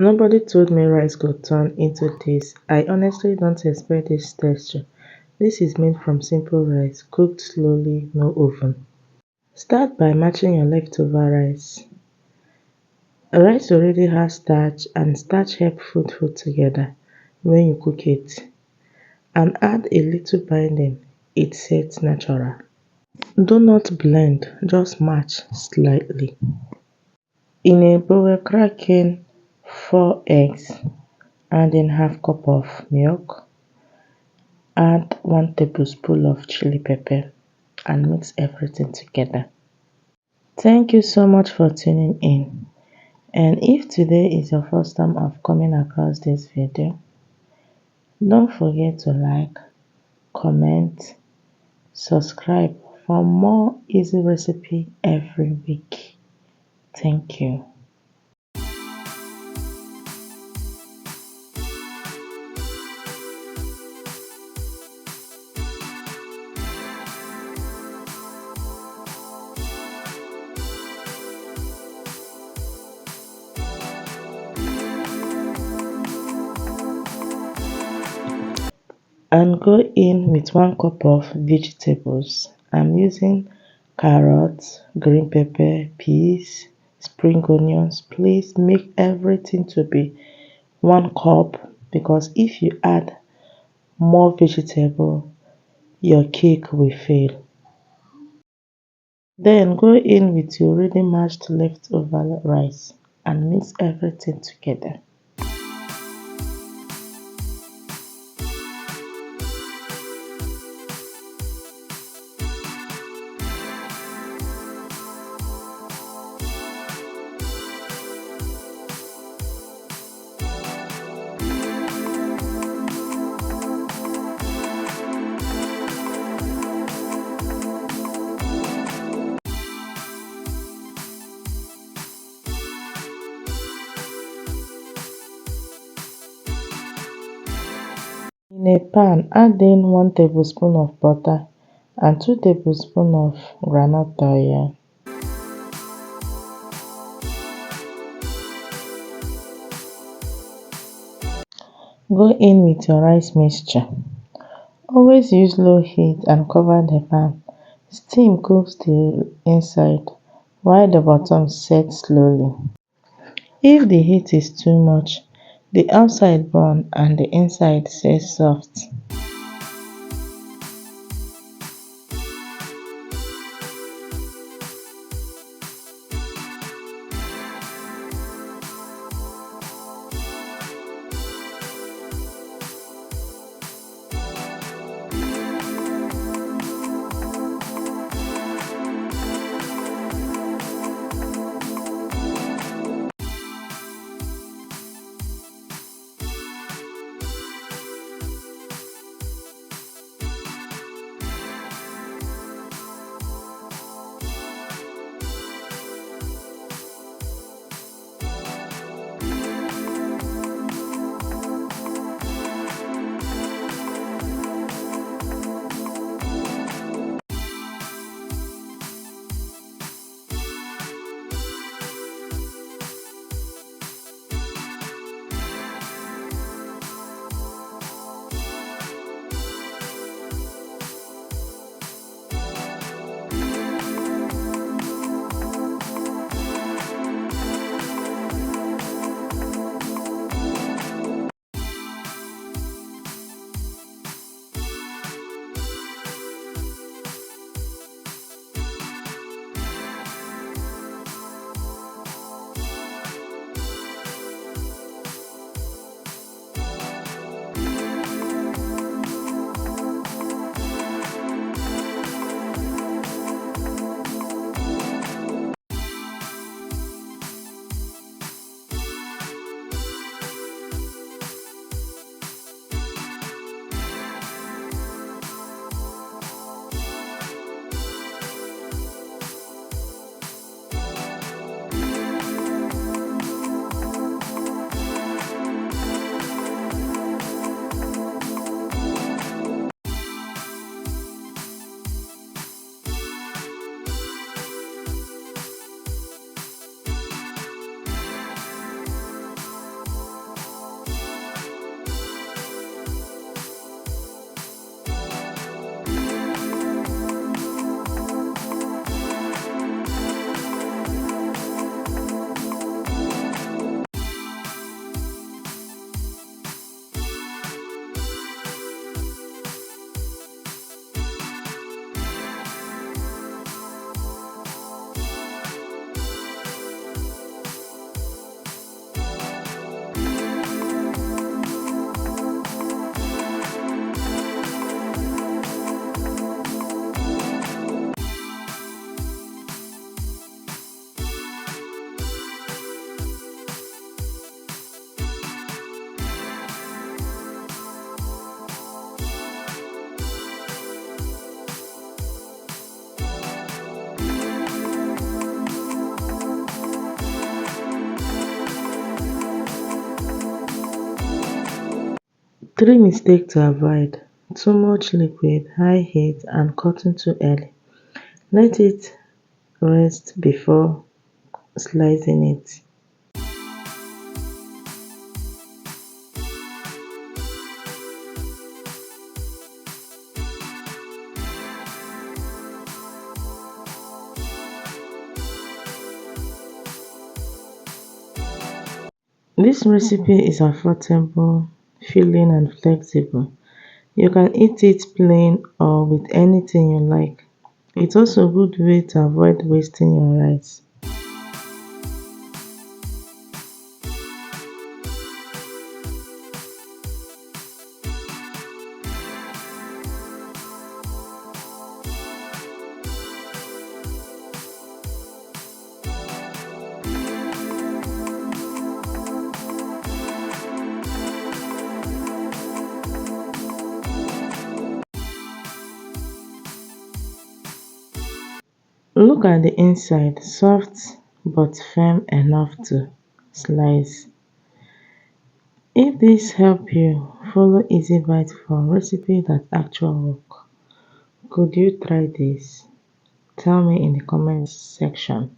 Nobody told me rice could turn into this. I honestly don't expect this texture. This is made from simple rice, cooked slowly, no oven. Start by matching your leftover rice. Rice already has starch and starch helps food together when you cook it. And add a little binding, it sets natural. Do not blend, just match slightly. In a bowl, crack in 4 eggs, add in half cup of milk, add 1 tablespoon of chili pepper and mix everything together. Thank you so much for tuning in. And if today is your first time of coming across this video, don't forget to like, comment, subscribe for more easy recipe every week. Thank you. And go in with 1 cup of vegetables. I'm using carrots, green pepper, peas, spring onions. Please make everything to be 1 cup because if you add more vegetable, your cake will fail. Then go in with your already mashed leftover rice and mix everything together. In a pan, add in 1 tablespoon of butter and 2 tablespoons of groundnut oil. Go in with your rice mixture. Always use low heat and cover the pan. Steam cooks the inside while the bottom sets slowly. If the heat is too much, the outside burn and the inside stays soft. Three mistakes to avoid: too much liquid, high heat and cutting too early. Let it rest before slicing it. This recipe is affordable, filling and flexible. You can eat it plain or with anything you like. It's also a good way to avoid wasting your rice. Look at the inside, soft but firm enough to slice. If this help you, follow EasyBites for recipe that actually work. Could you try this? Tell me in the comments section.